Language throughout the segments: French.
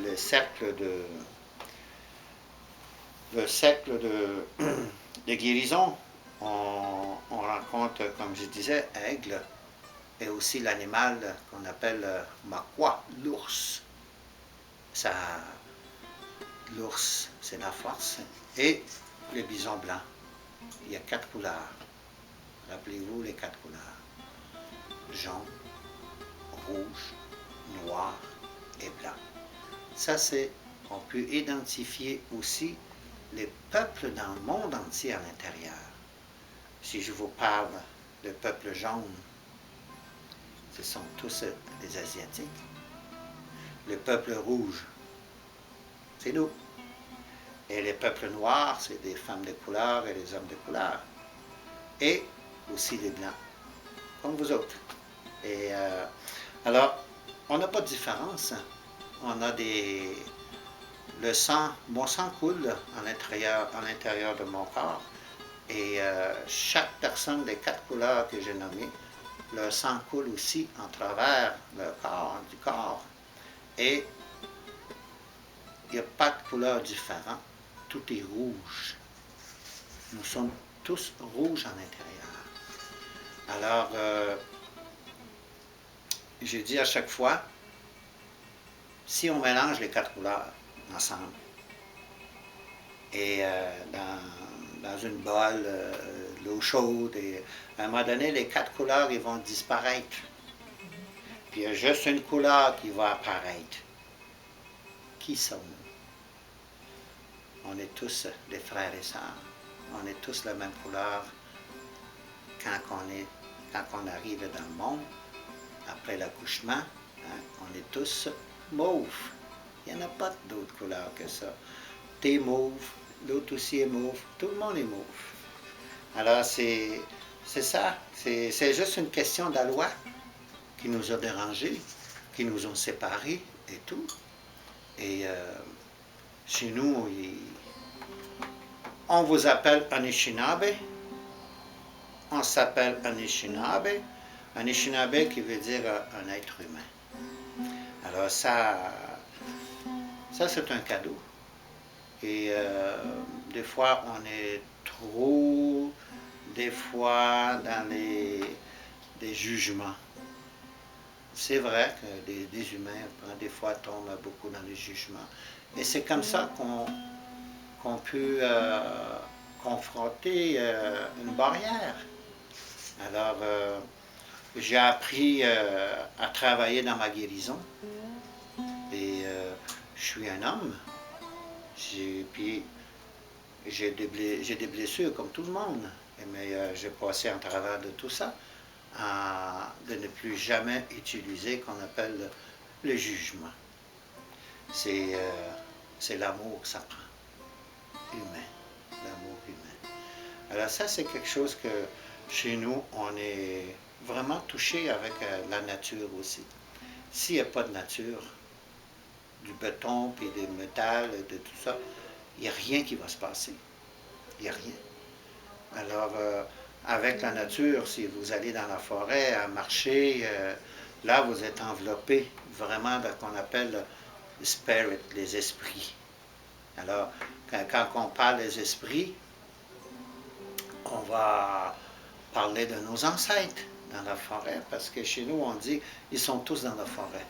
le cercle de guérison. On rencontre, comme je disais, aigle et aussi l'animal qu'on appelle makwa, l'ours. L'ours, c'est la force. Et le bison blanc. Il y a 4 couleurs. Rappelez-vous les 4 couleurs. Jaune, rouge, noir et blanc. Ça, c'est, on peut identifier aussi les peuples dans le monde entier à l'intérieur. Si je vous parle de peuple jaune, ce sont tous les Asiatiques. Le peuple rouge, c'est nous. Et les peuples noirs, c'est des femmes de couleur et les hommes de couleur. Et aussi les blancs, comme vous autres. Et alors, on n'a pas de différence. On a des... Le sang, mon sang coule à l'intérieur de mon corps. Et chaque personne des 4 couleurs que j'ai nommées, le sang coule aussi en travers le corps, du corps. Et il n'y a pas de couleur différente. Tout est rouge. Nous sommes tous rouges à l'intérieur. Alors, j'ai dit à chaque fois, si on mélange les 4 couleurs ensemble, et dans une bolle, l'eau chaude, et à un moment donné, les 4 couleurs ils vont disparaître. Puis il y a juste une couleur qui va apparaître. Qui sommes-nous? On est tous des frères et sœurs. On est tous la même couleur quand on arrive dans le monde, après l'accouchement. Hein, on est tous mauves. Il n'y en a pas d'autres couleurs que ça. T'es mauve, l'autre aussi est mauve, tout le monde est mauve. Alors c'est ça, c'est juste une question de la loi qui nous a dérangés, qui nous ont séparés et tout. Et chez nous, on vous appelle Anishinaabe, on s'appelle Anishinaabe, Anishinaabe qui veut dire un être humain. Alors ça c'est un cadeau. Et des fois, on est trop, des fois, dans des jugements. C'est vrai que des humains, des fois, tombent beaucoup dans les jugements. Et c'est comme ça qu'on peut confronter une barrière. Alors, j'ai appris à travailler dans ma guérison. Et je suis un homme. Puis j'ai des blessures comme tout le monde, mais j'ai passé en travers de tout ça, de ne plus jamais utiliser qu'on appelle le jugement. C'est l'amour que ça prend, humain, l'amour humain. Alors ça, c'est quelque chose que chez nous, on est vraiment touché avec la nature aussi. S'il n'y a pas de nature, du béton, puis des métals, de tout ça, il n'y a rien qui va se passer. Il n'y a rien. Alors, avec la nature, si vous allez dans la forêt à marcher, là, vous êtes enveloppé vraiment de ce qu'on appelle le spirit, les esprits. Alors, quand on parle des esprits, on va parler de nos ancêtres dans la forêt, parce que chez nous, on dit, ils sont tous dans la forêt.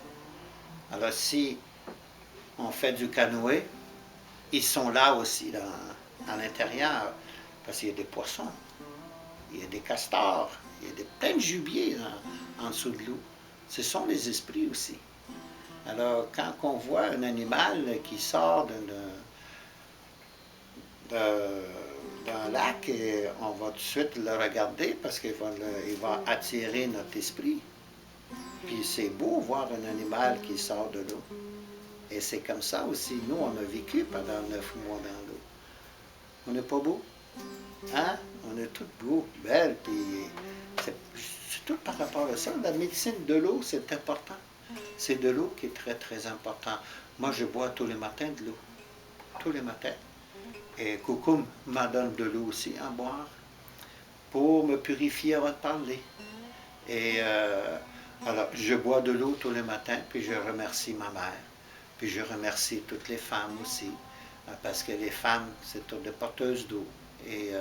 Alors, si on fait du canoë, ils sont là aussi à l'intérieur, parce qu'il y a des poissons, il y a des castors, il y a plein de gibiers en dessous de l'eau. Ce sont les esprits aussi. Alors, quand on voit un animal qui sort d'un lac, on va tout de suite le regarder parce qu'il va attirer notre esprit. Puis c'est beau voir un animal qui sort de l'eau. Et c'est comme ça aussi. Nous, on a vécu pendant 9 mois dans l'eau. On n'est pas beau? Hein? On est toutes beaux, belles, puis c'est tout par rapport à ça. La médecine de l'eau, c'est important. C'est de l'eau qui est très, très important. Moi, je bois tous les matins de l'eau. Tous les matins. Et Koukoum m'en donne de l'eau aussi à boire pour me purifier avant de parler. Et alors, je bois de l'eau tous les matins, puis je remercie ma mère Puis je remercie toutes les femmes aussi, parce que les femmes, c'est toutes des porteuses d'eau. Et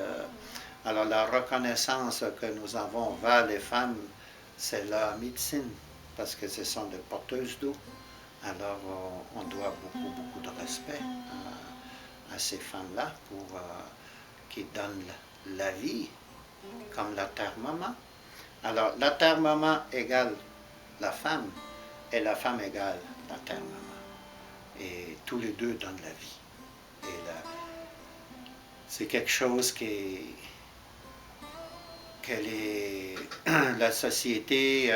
alors la reconnaissance que nous avons vers les femmes, c'est la médecine, parce que ce sont des porteuses d'eau. Alors on doit beaucoup de respect à ces femmes-là qui donnent la vie, comme la terre-maman. Alors la terre-maman égale la femme, et la femme égale la terre-maman. Et tous les deux donnent la vie. Et c'est quelque chose que la société,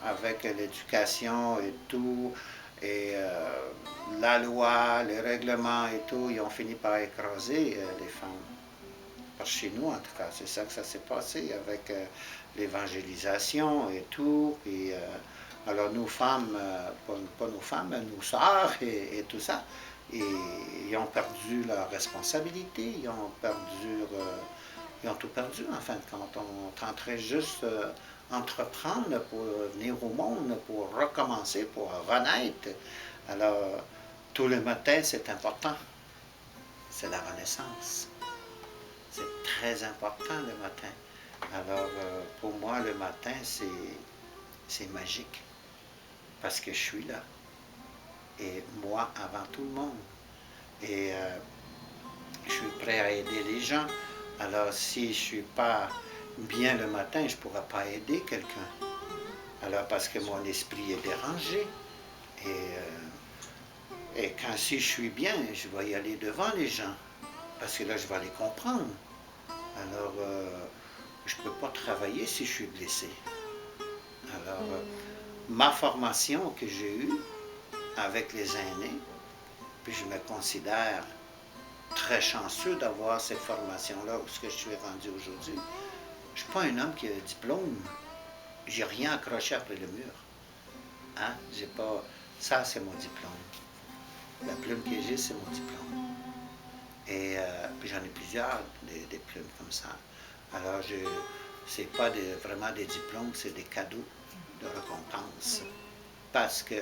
avec l'éducation et tout, et la loi, les règlements et tout, ils ont fini par écraser les femmes. Parce que chez nous, en tout cas, c'est ça que ça s'est passé avec l'évangélisation et tout. Et, alors, nos femmes, pas nos femmes, nos sœurs et tout ça, et ils ont perdu leur responsabilité, ils ont tout perdu en fin de compte. On tenterait juste entreprendre pour venir au monde, pour recommencer, pour renaître. Alors, tout le matin, c'est important. C'est la renaissance. C'est très important le matin. Alors, pour moi, le matin, c'est magique. Parce que je suis là. Et moi, avant tout le monde. Et je suis prêt à aider les gens. Alors, si je ne suis pas bien le matin, je ne pourrai pas aider quelqu'un. Alors, parce que mon esprit est dérangé. Et quand si je suis bien, je vais y aller devant les gens. Parce que là, je vais les comprendre. Alors, je ne peux pas travailler si je suis blessé. Alors, ma formation que j'ai eue avec les aînés, puis je me considère très chanceux d'avoir cette formation-là où je suis rendu aujourd'hui. Je ne suis pas un homme qui a un diplôme. J'ai rien accroché après le mur. Hein? J'ai pas... Ça, c'est mon diplôme. La plume que j'ai, c'est mon diplôme. Et puis j'en ai plusieurs, des plumes comme ça. Alors, ce n'est pas vraiment des diplômes, c'est des cadeaux de récompense. Parce que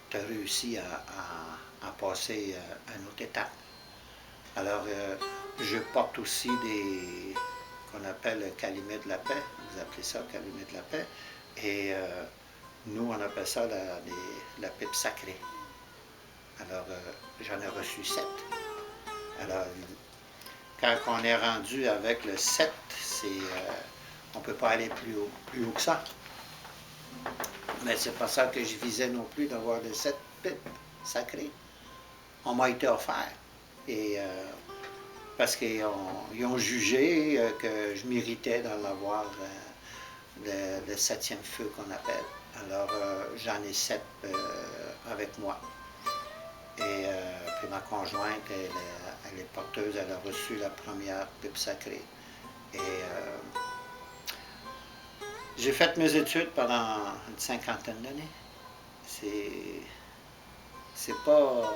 tu as réussi à passer à une autre étape. Alors, je porte aussi des qu'on appelle calumet de la paix. Vous appelez ça calumet de la paix. Et nous, on appelle ça la pipe sacrée. Alors, j'en ai reçu 7. Alors, quand on est rendu avec le 7, on ne peut pas aller plus haut que ça. Mais c'est pas ça que je visais non plus d'avoir les 7 pipes sacrées. On m'a été offert. Et parce qu'ils ont jugé que je méritais d'en avoir le 7e feu qu'on appelle. Alors, j'en ai 7 avec moi. Et puis ma conjointe, elle est porteuse, elle a reçu la première pipe sacrée. Et j'ai fait mes études pendant une 50aine d'années. C'est pas...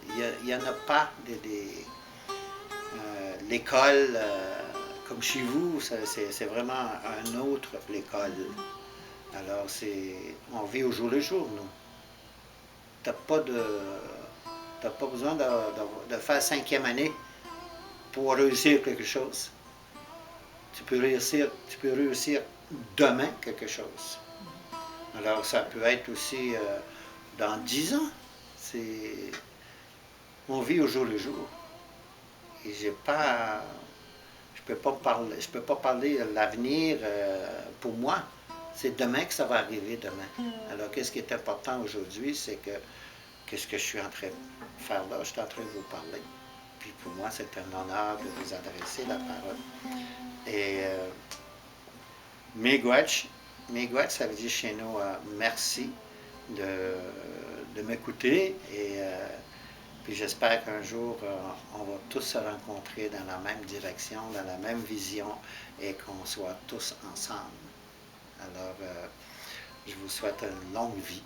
Il n'y en a pas l'école comme chez vous, c'est vraiment un autre l'école. Alors, on vit au jour le jour, nous. T'as pas besoin de faire 5e année pour réussir quelque chose. Tu peux réussir demain quelque chose. Alors, ça peut être aussi dans 10 ans. On vit au jour le jour. Et je peux pas parler de l'avenir pour moi. C'est demain que ça va arriver demain. Alors, qu'est-ce qui est important aujourd'hui, c'est que qu'est-ce que je suis en train de faire là? Je suis en train de vous parler. Puis pour moi, c'est un honneur de vous adresser la parole. Et miigwech, ça veut dire chez nous merci de m'écouter. Et puis j'espère qu'un jour, on va tous se rencontrer dans la même direction, dans la même vision, et qu'on soit tous ensemble. Alors, je vous souhaite une longue vie.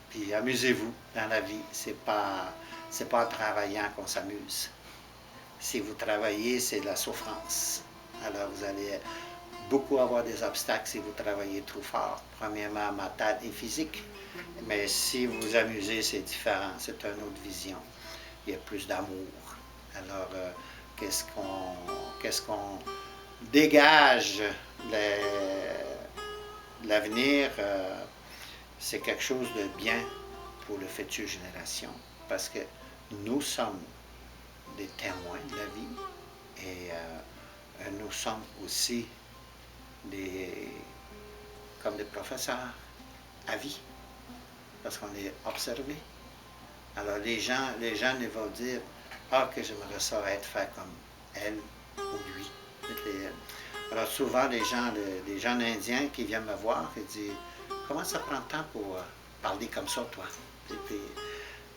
Puis amusez-vous dans la vie. C'est pas en travaillant qu'on s'amuse. Si vous travaillez, c'est de la souffrance. Alors, vous allez beaucoup avoir des obstacles si vous travaillez trop fort. Premièrement, mental et physique. Mais si vous vous amusez, c'est différent, c'est une autre vision. Il y a plus d'amour. Alors, qu'est-ce qu'on dégage l'avenir, c'est quelque chose de bien pour les futures générations, parce que nous sommes des témoins de la vie et nous sommes aussi comme des professeurs à vie, parce qu'on est observés. Alors les gens vont dire, ah, que j'aimerais ça être fait comme elle ou lui. Alors souvent les gens indiens qui viennent me voir et disent, comment ça prend de temps pour parler comme ça, toi?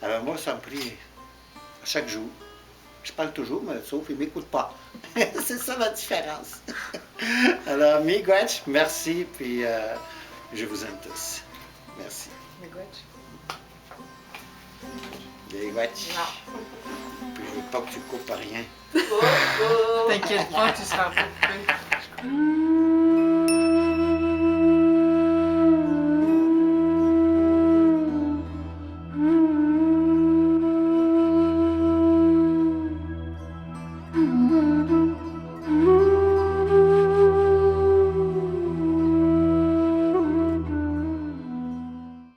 Alors moi, ça me prie chaque jour. Je parle toujours, mais sauf qu'ils ne m'écoutent pas. C'est ça la différence. Alors, miigwech, merci, puis je vous aime tous. Merci. Miigwech. Miigwech. Non. Puis je veux pas que tu coupes rien. T'inquiète pas, tu seras pas coupé. Mm-hmm.